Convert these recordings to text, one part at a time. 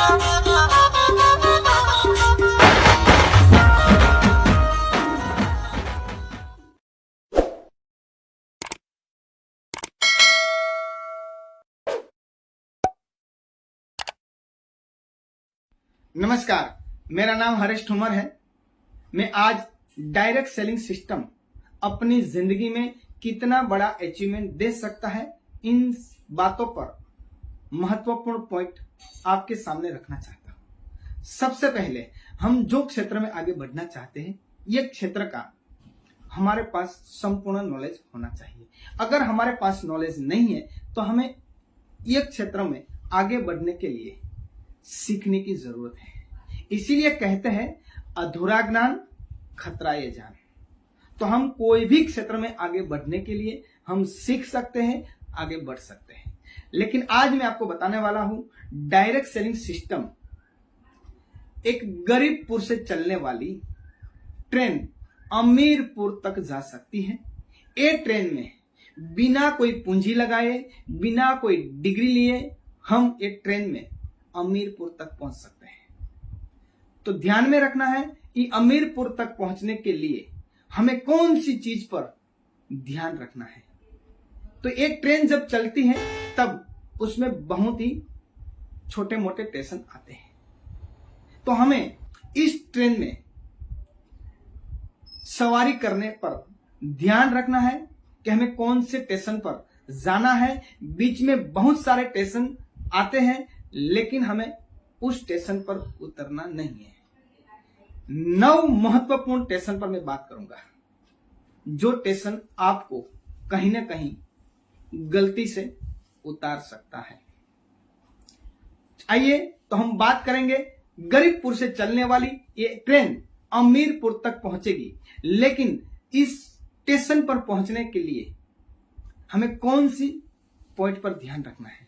नमस्कार, मेरा नाम हरीश ठुमर है। मैं आज डायरेक्ट सेलिंग सिस्टम अपनी जिंदगी में कितना बड़ा अचीवमेंट दे सकता है, इन बातों पर महत्वपूर्ण पॉइंट आपके सामने रखना चाहता हूं। सबसे पहले हम जो क्षेत्र में आगे बढ़ना चाहते हैं, यह क्षेत्र का हमारे पास संपूर्ण नॉलेज होना चाहिए। अगर हमारे पास नॉलेज नहीं है तो हमें यह क्षेत्र में आगे बढ़ने के लिए सीखने की जरूरत है। इसीलिए कहते हैं अधूरा ज्ञान खतरा ये जान। तो हम कोई भी क्षेत्र में आगे बढ़ने के लिए हम सीख सकते हैं, आगे बढ़ सकते हैं। लेकिन आज मैं आपको बताने वाला हूं डायरेक्ट सेलिंग सिस्टम एक गरीबपुर से चलने वाली ट्रेन अमीरपुर तक जा सकती है। ये ट्रेन में बिना कोई पूंजी लगाए, बिना कोई डिग्री लिए हम एक ट्रेन में अमीरपुर तक पहुंच सकते हैं। तो ध्यान में रखना है कि अमीरपुर तक पहुंचने के लिए हमें कौन सी चीज पर ध्यान रखना है। तो एक ट्रेन जब चलती है तब उसमें बहुत ही छोटे मोटे स्टेशन आते हैं। तो हमें इस ट्रेन में सवारी करने पर ध्यान रखना है कि हमें कौन से स्टेशन पर जाना है। बीच में बहुत सारे स्टेशन आते हैं, लेकिन हमें उस स्टेशन पर उतरना नहीं है। 9 महत्वपूर्ण स्टेशन पर मैं बात करूंगा, जो स्टेशन आपको कहीं ना कहीं गलती से उतार सकता है। आइए तो हम बात करेंगे। गरीबपुर से चलने वाली ये ट्रेन अमीरपुर तक पहुंचेगी, लेकिन इस स्टेशन पर पहुंचने के लिए हमें कौन सी पॉइंट पर ध्यान रखना है।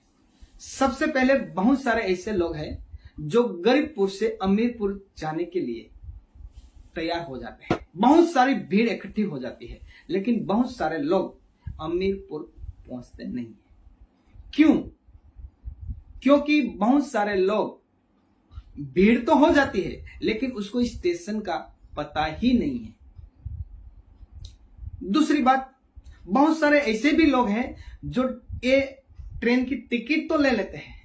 सबसे पहले बहुत सारे ऐसे लोग हैं जो गरीबपुर से अमीरपुर जाने के लिए तैयार हो जाते हैं। बहुत सारी भीड़ इकट्ठी हो जाती है, लेकिन बहुत सारे लोग अमीरपुर पहुंचते नहीं है। क्यों? क्योंकि बहुत सारे लोग, भीड़ तो हो जाती है लेकिन उसको स्टेशन का पता ही नहीं है। दूसरी बात, बहुत सारे ऐसे भी लोग हैं जो ये ट्रेन की टिकट तो ले लेते हैं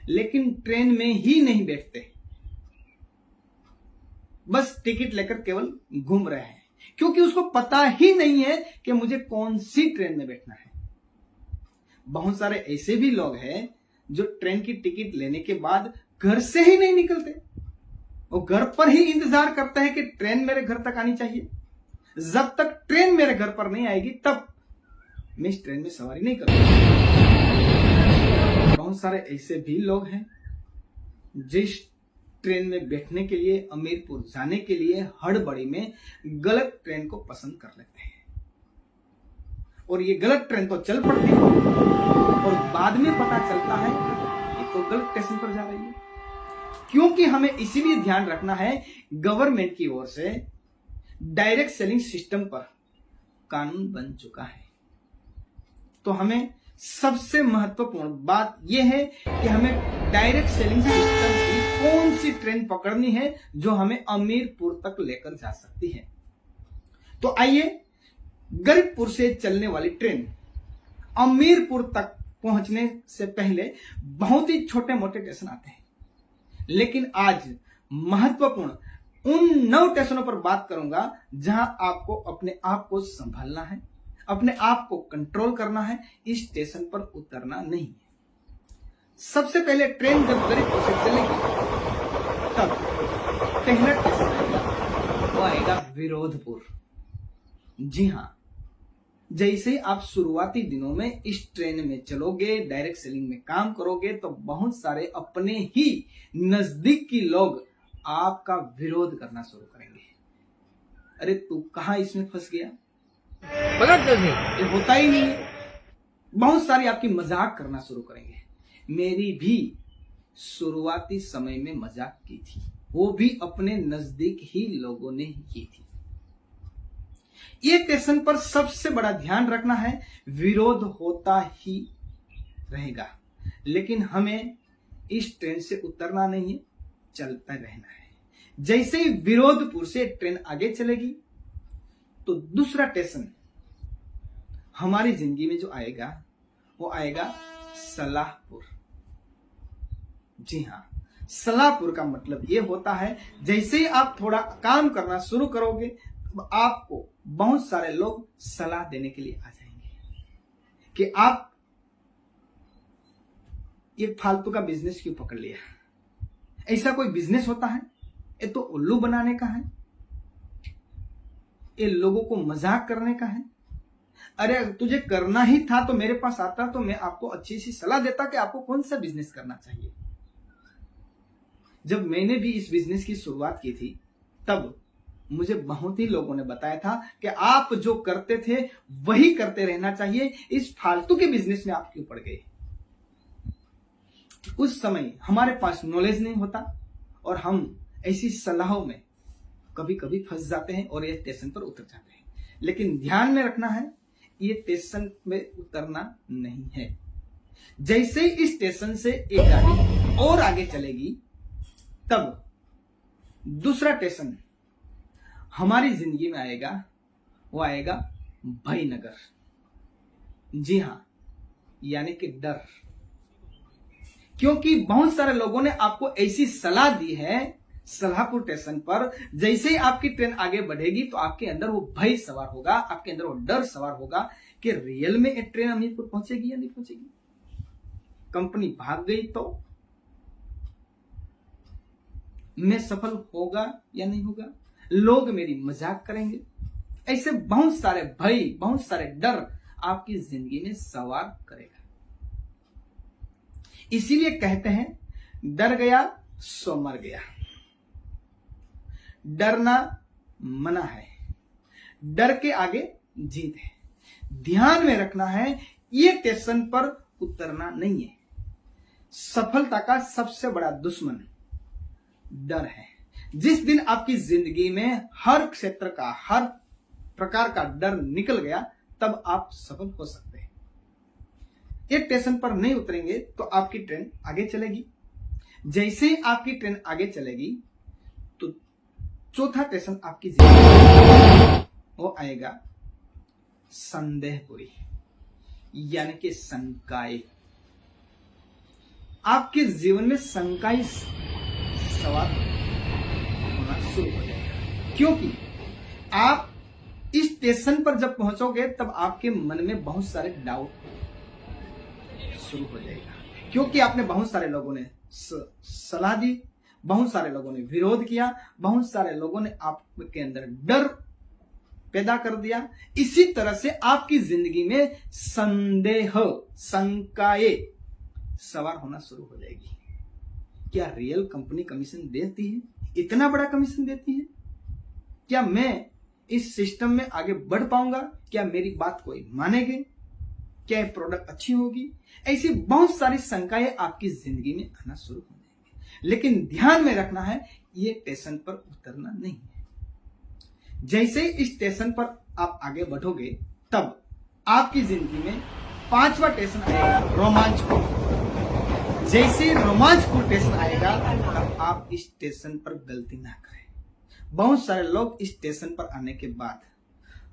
लेकिन ट्रेन में ही नहीं बैठते, बस टिकट लेकर केवल घूम रहे हैं, क्योंकि उसको पता ही नहीं है कि मुझे कौन सी ट्रेन में बैठना है। बहुत सारे ऐसे भी लोग हैं जो ट्रेन की टिकट लेने के बाद घर से ही नहीं निकलते। वो घर पर ही इंतजार करते हैं कि ट्रेन मेरे घर तक आनी चाहिए। जब तक ट्रेन मेरे घर पर नहीं आएगी तब मैं इस ट्रेन में सवारी नहीं करूंगा। बहुत सारे ऐसे भी लोग हैं जिस ट्रेन में बैठने के लिए, अमीरपुर जाने के लिए हड़बड़ी में गलत ट्रेन को पसंद कर लेते हैं, और ये गलत ट्रेन तो चल पड़ती है और बाद में पता चलता है ये तो गलत स्टेशन पर जा रही है। क्योंकि हमें इसीलिए ध्यान रखना है, गवर्नमेंट की ओर से डायरेक्ट सेलिंग सिस्टम पर कानून बन चुका है। तो हमें सबसे महत्वपूर्ण बात यह है कि हमें डायरेक्ट सेलिंग सिस्टम की कौन सी ट्रेन पकड़नी है जो हमें अमीरपुर तक लेकर जा सकती है। तो आइए, गरीबपुर से चलने वाली ट्रेन अमीरपुर तक पहुंचने से पहले बहुत ही छोटे मोटे स्टेशन आते हैं, लेकिन आज महत्वपूर्ण उन 9 स्टेशनों पर बात करूंगा जहां आपको अपने आप को संभालना है, अपने आप को कंट्रोल करना है, इस स्टेशन पर उतरना नहीं है। सबसे पहले ट्रेन जब गरीबपुर से चलेगी तब पहला स्टेशन आएगा, वो आएगा विरोधपुर। जी हां, जैसे ही आप शुरुआती दिनों में इस ट्रेन में चलोगे, डायरेक्ट सेलिंग में काम करोगे, तो बहुत सारे अपने ही नजदीक के लोग आपका विरोध करना शुरू करेंगे। अरे तू कहां इसमें फंस गया, ये होता ही नहीं है। बहुत सारी आपकी मजाक करना शुरू करेंगे। मेरी भी शुरुआती समय में मजाक की थी, वो भी अपने नजदीक ही लोगों ने ही की थी। ये स्टेशन पर सबसे बड़ा ध्यान रखना है, विरोध होता ही रहेगा, लेकिन हमें इस ट्रेन से उतरना नहीं है, चलता रहना है। जैसे ही विरोधपुर से ट्रेन आगे चलेगी तो दूसरा स्टेशन हमारी जिंदगी में जो आएगा वो आएगा सलाहपुर। जी हाँ, सलाहपुर का मतलब ये होता है जैसे ही आप थोड़ा काम करना शुरू करोगे तो आपको बहुत सारे लोग सलाह देने के लिए आ जाएंगे कि आप ये फालतू का बिजनेस क्यों पकड़ लिया, ऐसा कोई बिजनेस होता है, ये तो उल्लू बनाने का है, ये लोगों को मजाक करने का है। अरे तुझे करना ही था तो मेरे पास आता तो मैं आपको अच्छी सी सलाह देता कि आपको कौन सा बिजनेस करना चाहिए। जब मैंने भी इस बिजनेस की शुरुआत की थी तब मुझे बहुत ही लोगों ने बताया था कि आप जो करते थे वही करते रहना चाहिए, इस फालतू के बिजनेस में आप क्यों पड़ गए। उस समय हमारे पास नॉलेज नहीं होता और हम ऐसी सलाहों में कभी कभी फंस जाते हैं और ये स्टेशन पर उतर जाते हैं। लेकिन ध्यान में रखना है, ये स्टेशन में उतरना नहीं है। जैसे ही इस स्टेशन से एक गाड़ी और आगे चलेगी तब दूसरा स्टेशन हमारी जिंदगी में आएगा, वो आएगा भयनगर। जी हां, यानी कि डर। क्योंकि बहुत सारे लोगों ने आपको ऐसी सलाह दी है सलाहपुर स्टेशन पर, जैसे ही आपकी ट्रेन आगे बढ़ेगी तो आपके अंदर वो भय सवार होगा, आपके अंदर वो डर सवार होगा कि रियल में ये ट्रेन अमीरपुर पहुंचेगी या नहीं पहुंचेगी, कंपनी भाग गई तो मैं सफल होगा या नहीं होगा, लोग मेरी मजाक करेंगे। ऐसे बहुत सारे भय, बहुत सारे डर आपकी जिंदगी में सवार करेगा। इसीलिए कहते हैं डर गया सो मर गया। डरना मना है, डर के आगे जीत है। ध्यान में रखना है, ये स्टेशन पर उतरना नहीं है। सफलता का सबसे बड़ा दुश्मन डर है। जिस दिन आपकी जिंदगी में हर क्षेत्र का, हर प्रकार का डर निकल गया तब आप सफल हो सकते हैं। एक स्टेशन पर नहीं उतरेंगे तो आपकी ट्रेन आगे चलेगी। जैसे ही आपकी ट्रेन आगे चलेगी तो चौथा स्टेशन आपकी जिंदगी वो आएगा संदेहपुरी, यानी कि शंकाएं। आपके जीवन में शंकाएं सवाल होना शुरू हो जाएगा, क्योंकि आप इस स्टेशन पर जब पहुंचोगे तब आपके मन में बहुत सारे डाउट शुरू हो जाएगा, क्योंकि आपने बहुत सारे लोगों ने सलाह दी, बहुत सारे लोगों ने विरोध किया, बहुत सारे लोगों ने आपके अंदर डर पैदा कर दिया। इसी तरह से आपकी जिंदगी में संदेह, शंकाएं सवार होना शुरू हो जाएगी। क्या रियल कंपनी कमीशन देती है? इतना बड़ा कमीशन देती है? क्या मैं इस सिस्टम में आगे बढ़ पाऊंगा? क्या मेरी बात कोई मानेगे? क्या ये प्रोडक्ट अच्छी होगी? ऐसी बहुत सारी शंकाएं आपकी जिंदगी में आना शुरू हो जाएंगी। लेकिन ध्यान में रखना है, ये स्टेशन पर उतरना नहीं है। जैसे इस स्टेशन पर आप आगे बढ़ोगे तब आपकी जिंदगी में पांचवा स्टेशन आएगा रोमांचपुर। जैसे रोमांचपुर स्टेशन आएगा तब आप इस स्टेशन पर गलती ना करें। बहुत सारे लोग इस स्टेशन पर आने के बाद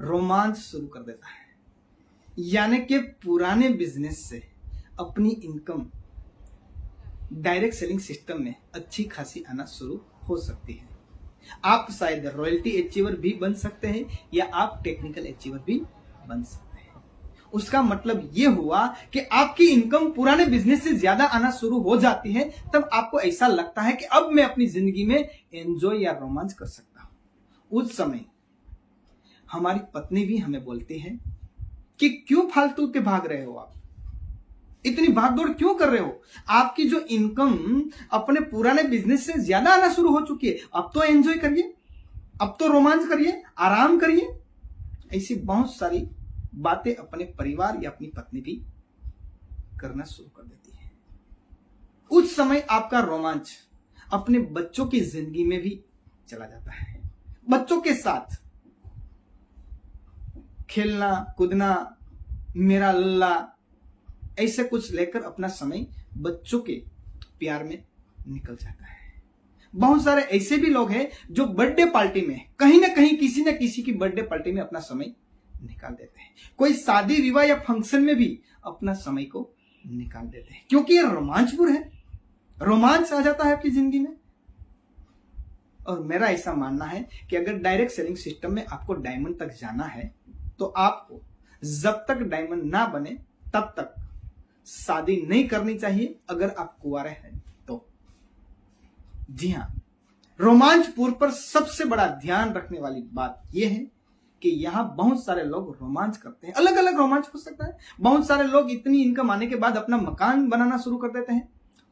रोमांच शुरू कर देता है, यानी कि पुराने बिजनेस से अपनी इनकम डायरेक्ट सेलिंग सिस्टम में अच्छी खासी आना शुरू हो सकती है। आप शायद रॉयल्टी अचीवर भी बन सकते हैं या आप टेक्निकल अचीवर भी बन सकते हैं। उसका मतलब यह हुआ कि आपकी इनकम पुराने बिजनेस से ज्यादा आना शुरू हो जाती है। तब आपको ऐसा लगता है कि अब मैं अपनी जिंदगी में एंजॉय या रोमांच कर सकता हूं। उस समय हमारी पत्नी भी हमें बोलती है कि क्यों फालतू के भाग रहे हो, आप इतनी भागदौड़ क्यों कर रहे हो? आपकी जो इनकम अपने पुराने बिजनेस से ज्यादा आना शुरू हो चुकी है, अब तो एंजॉय करिए, अब तो रोमांच करिए, आराम करिए। ऐसी बहुत सारी बातें अपने परिवार या अपनी पत्नी भी करना शुरू कर देती है। उस समय आपका रोमांच अपने बच्चों की जिंदगी में भी चला जाता है। बच्चों के साथ खेलना कूदना, मेरा लल्ला, ऐसे कुछ लेकर अपना समय बच्चों के प्यार में निकल जाता है। बहुत सारे ऐसे भी लोग हैं जो बर्थडे पार्टी में कहीं ना कहीं किसी न किसी की बर्थडे पार्टी में अपना समय निकाल देते हैं। कोई शादी विवाह या फंक्शन में भी अपना समय को निकाल देते हैं, क्योंकि ये रोमांचपूर्ण है, रोमांच आ जाता है आपकी जिंदगी में। और मेरा ऐसा मानना है कि अगर डायरेक्ट सेलिंग सिस्टम में आपको डायमंड तक जाना है तो आपको जब तक डायमंड ना बने तब तक शादी नहीं करनी चाहिए, अगर आप कुंवारे हैं तो। जी हाँ, रोमांचपुर पर सबसे बड़ा ध्यान रखने वाली बात यह है कि यहां बहुत सारे लोग रोमांच करते हैं। अलग अलग रोमांच हो सकता है। बहुत सारे लोग इतनी इनकम आने के बाद अपना मकान बनाना शुरू कर देते हैं,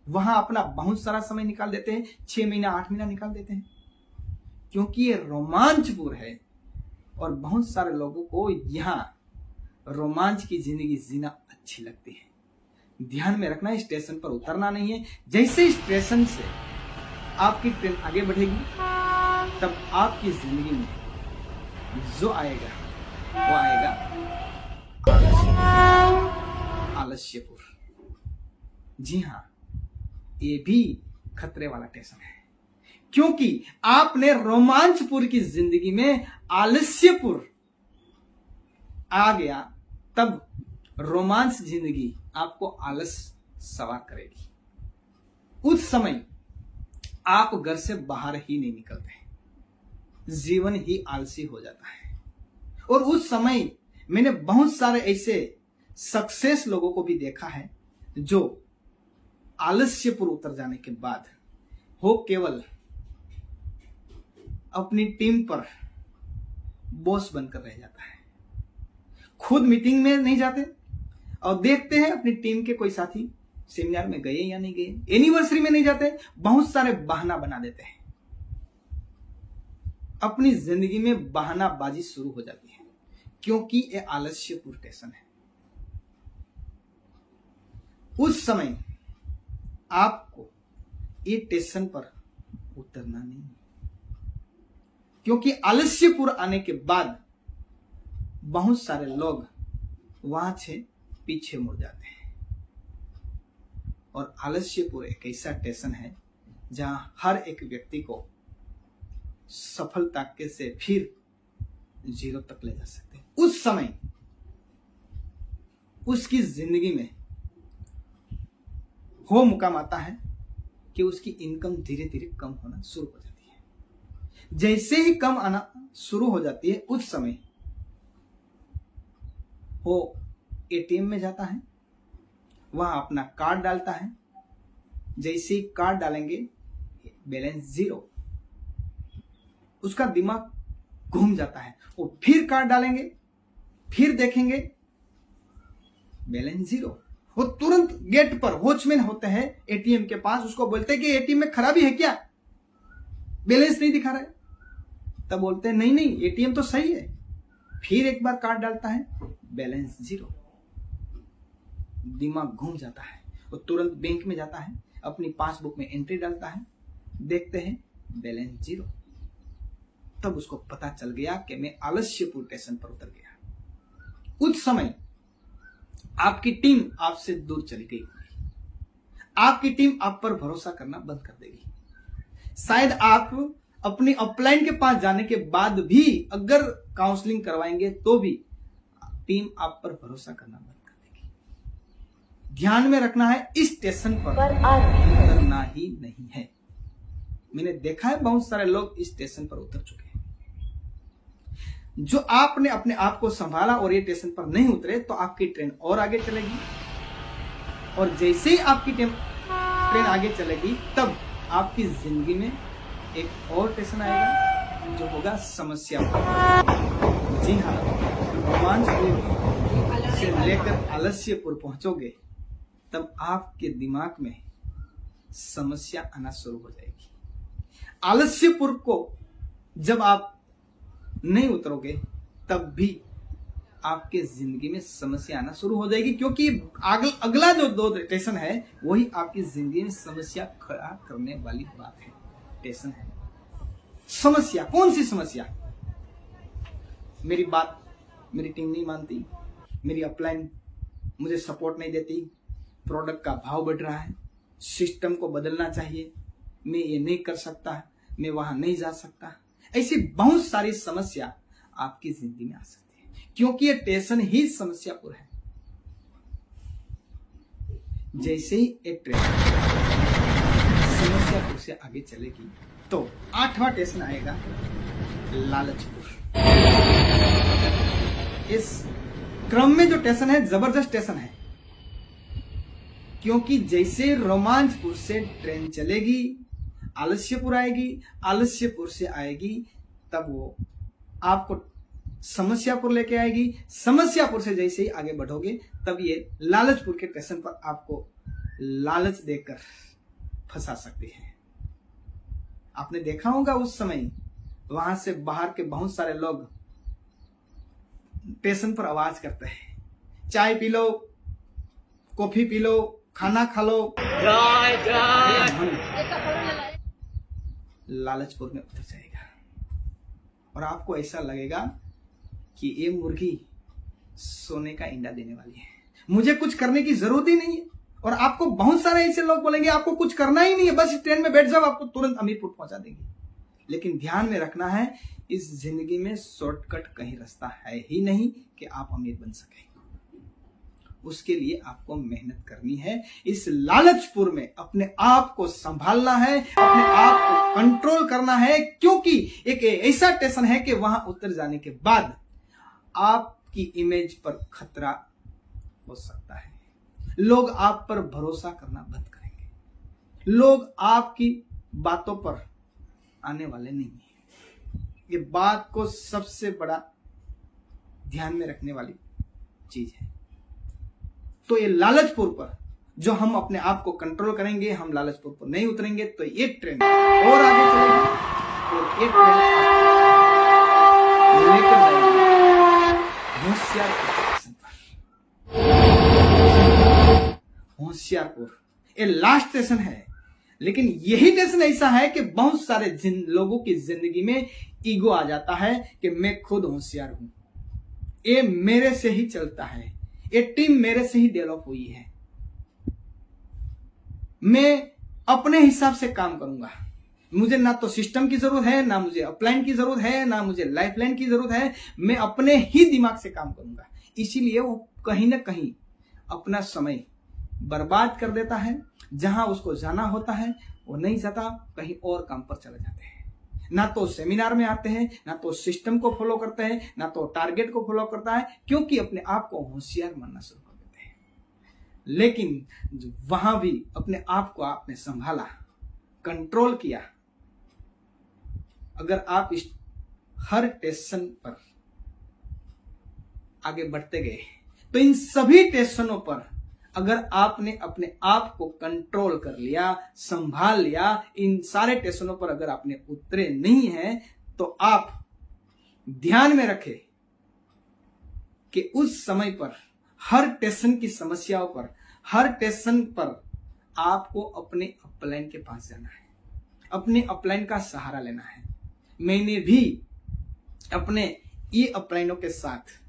वहां अपना बहुत सारा समय निकाल देते हैं, 6 महीना 8 महीना निकाल देते हैं, क्योंकि ये रोमांचपुर है। और बहुत सारे लोगों को यहां रोमांच की जिंदगी जीना अच्छी लगती है। ध्यान में रखना, स्टेशन पर उतरना नहीं है। जैसे स्टेशन से आपकी ट्रेन आगे बढ़ेगी तब आपकी जिंदगी में जो आएगा वो आएगा आलस्यपुर। जी हाँ, ये भी खतरे वाला स्टेशन है, क्योंकि आपने रोमांचपुर की जिंदगी में आलस्यपुर आ गया तब रोमांच जिंदगी आपको आलस सवार करेगी। उस समय आप घर से बाहर ही नहीं निकलते, जीवन ही आलसी हो जाता है। और उस समय मैंने बहुत सारे ऐसे सक्सेस लोगों को भी देखा है जो आलस्यपुर उतर जाने के बाद वो केवल अपनी टीम पर बॉस बनकर रह जाता है। खुद मीटिंग में नहीं जाते और देखते हैं अपनी टीम के कोई साथी सेमिनार में गए या नहीं गए, एनिवर्सरी में नहीं जाते, बहुत सारे बहाना बना देते हैं। अपनी जिंदगी में बहानाबाजी शुरू हो जाती है, क्योंकि ये आलस्यपुर स्टेशन है। उस समय आपको ये स्टेशन पर उतरना नहीं, क्योंकि आलस्यपुर आने के बाद बहुत सारे लोग वहां से पीछे मुड़ जाते हैं। और आलस्यपुर एक ऐसा स्टेशन है जहां हर एक व्यक्ति को सफलता के से फिर 0 तक ले जा सकते हैं। उस समय उसकी जिंदगी में वो मुकाम आता है कि उसकी इनकम धीरे धीरे कम होना शुरू हो जाती है। जैसे ही कम आना शुरू हो जाती है, उस समय वो एटीएम में जाता है, वहां अपना कार्ड डालता है। जैसे ही कार्ड डालेंगे बैलेंस 0, उसका दिमाग घूम जाता है। वो फिर कार्ड डालेंगे, फिर देखेंगे बैलेंस 0। वो तुरंत गेट पर वॉचमैन होते हैं एटीएम के पास, उसको बोलते हैं कि एटीएम में खराबी है क्या, बैलेंस नहीं दिखा रहा है। तब बोलते हैं नहीं नहीं, एटीएम तो सही है। फिर एक बार कार्ड डालता है, बैलेंस 0। दिमाग घूम जाता है। वो तुरंत बैंक में जाता है, अपनी पासबुक में एंट्री डालता है, देखते हैं बैलेंस 0। तब उसको पता चल गया कि मैं आलस्यपुर स्टेशन पर उतर गया। उस समय आपकी टीम आपसे दूर चली गई, आपकी टीम आप पर भरोसा करना बंद कर देगी। शायद आप अपनी अपलाइन के पास जाने के बाद भी अगर काउंसलिंग करवाएंगे तो भी टीम आप पर भरोसा करना बंद कर देगी। ध्यान में रखना है, इस स्टेशन पर उतरना ही नहीं है। मैंने देखा है बहुत सारे लोग इस स्टेशन पर उतर चुके हैं। जो आपने अपने आप को संभाला और ये स्टेशन पर नहीं उतरे तो आपकी ट्रेन और आगे चलेगी, और जैसे ही आपकी ट्रेन आगे चलेगी तब आपकी जिंदगी में एक और स्टेशन आएगा जो होगा समस्या। जी हाँ, रोमांचपुर से लेकर आलस्यपुर पहुंचोगे तब आपके दिमाग में समस्या आना शुरू हो जाएगी। आलस्यपुर को जब आप नहीं उतरोगे तब भी आपके जिंदगी में समस्या आना शुरू हो जाएगी, क्योंकि अगला जो 2 स्टेशन है वही आपकी जिंदगी में समस्या खड़ा करने वाली बात है। स्टेशन है समस्या। कौन सी समस्या? मेरी बात मेरी टीम नहीं मानती, मेरी अपलाइन मुझे सपोर्ट नहीं देती, प्रोडक्ट का भाव बढ़ रहा है, सिस्टम को बदलना चाहिए, मैं ये नहीं कर सकता, मैं वहां नहीं जा सकता। ऐसी बहुत सारी समस्या आपकी जिंदगी में आ सकती है, क्योंकि ये टेंशन ही समस्यापुर है। जैसे ही एक ट्रेन समस्यापुर से आगे चलेगी तो 8वां स्टेशन आएगा लालचपुर। इस क्रम में जो स्टेशन है जबरदस्त स्टेशन है, क्योंकि जैसे रोमांचपुर से ट्रेन चलेगी आलस्यपुर आएगी, आलस्यपुर से आएगी तब वो आपको समस्यापुर लेके आएगी, समस्यापुर से जैसे ही आगे बढ़ोगे तब ये लालचपुर के स्टेशन पर आपको लालच देकर फंसा सकती है। आपने देखा होगा उस समय वहां से बाहर के बहुत सारे लोग स्टेशन पर आवाज करते हैं, चाय P low, coffee P low, खाना खा लो। लालचपुर में उतर जाएगा और आपको ऐसा लगेगा कि ये मुर्गी सोने का इंडा देने वाली है, मुझे कुछ करने की जरूरत ही नहीं है। और आपको बहुत सारे ऐसे लोग बोलेंगे आपको कुछ करना ही नहीं है, बस ट्रेन में बैठ जाओ, आपको तुरंत अमीरपुर पहुंचा देंगे। लेकिन ध्यान में रखना है, इस जिंदगी में शॉर्टकट कहीं रास्ता है ही नहीं कि आप अमीर बन सके। उसके लिए आपको मेहनत करनी है। इस लालचपुर में अपने आप को संभालना है, अपने आप को कंट्रोल करना है, क्योंकि एक ऐसा स्टेशन है कि वहां उतर जाने के बाद आपकी इमेज पर खतरा हो सकता है। लोग आप पर भरोसा करना बंद करेंगे, लोग आपकी बातों पर आने वाले नहीं है। ये बात को सबसे बड़ा ध्यान में रखने वाली चीज है। तो ये लालचपुर पर जो हम अपने आप को कंट्रोल करेंगे, हम लालचपुर पर नहीं उतरेंगे तो ये ट्रेन और आगे चलेगी और एक ट्रेन लेकर जाएगी होशियारपुर। ये लास्ट स्टेशन है, लेकिन यही स्टेशन ऐसा है कि बहुत सारे लोगों की जिंदगी में ईगो आ जाता है कि मैं खुद होशियार हूं, ये मेरे से ही चलता है, ये टीम मेरे से ही डेवलप हुई है, मैं अपने हिसाब से काम करूंगा, मुझे ना तो सिस्टम की जरूरत है, ना मुझे अपलाइन की जरूरत है, ना मुझे लाइफलाइन की जरूरत है, मैं अपने ही दिमाग से काम करूंगा। इसीलिए वो कहीं ना कहीं अपना समय बर्बाद कर देता है, जहां उसको जाना होता है वो नहीं जाता, कहीं और काम पर चले जाते हैं। ना तो सेमिनार में आते हैं, ना तो सिस्टम को फॉलो करते हैं, ना तो टारगेट को फॉलो करता है, क्योंकि अपने आप को होशियार मानना शुरू कर देते हैं। लेकिन वहां भी अपने आप को आपने संभाला, कंट्रोल किया। अगर आप इस हर स्टेशन पर आगे बढ़ते गए तो इन सभी स्टेशनों पर अगर आपने अपने आप को कंट्रोल कर लिया, संभाल लिया, इन सारे स्टेशनों पर अगर आपने उतरे नहीं हैं, तो आप ध्यान में रखें कि उस समय पर हर स्टेशन की समस्याओं पर, हर स्टेशन पर आपको अपने अपलाइन के पास जाना है, अपने अपलाइन का सहारा लेना है। मैंने भी अपने ये अपलाइनों के साथ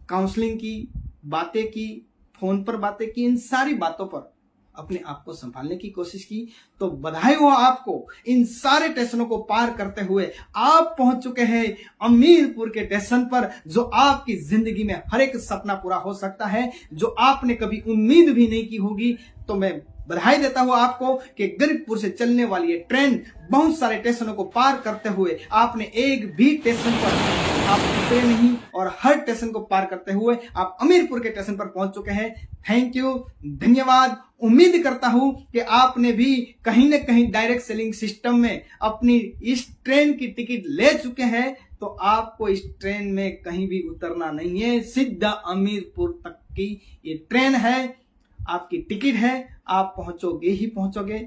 काउंसलिंग की, बातें की, फोन पर बातें की, इन सारी बातों पर अपने आप को संभालने की कोशिश की। तो बधाई हो आपको, इन सारे स्टेशनों को पार करते हुए आप पहुंच चुके हैं अमीरपुर के स्टेशन पर, जो आपकी जिंदगी में हर एक सपना पूरा हो सकता है, जो आपने कभी उम्मीद भी नहीं की होगी। तो मैं बधाई देता हूं आपको कि गरीबपुर से चलने वाली ये ट्रेन बहुत सारे स्टेशनों को पार करते हुए आपने एक भी स्टेशन पर आप उतरे नहीं, और हर स्टेशन को पार करते हुए आप अमीरपुर के स्टेशन पर पहुंच चुके हैं। थैंक यू, धन्यवाद। उम्मीद करता हूं कि आपने भी कहीं ना कहीं डायरेक्ट सेलिंग सिस्टम में अपनी इस ट्रेन की टिकट ले चुके हैं। तो आपको इस ट्रेन में कहीं भी उतरना नहीं है, सीधा अमीरपुर तक की ये ट्रेन है, आपकी टिकट है, आप पहुंचोगे ही पहुंचोगे।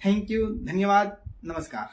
थैंक यू, धन्यवाद, नमस्कार।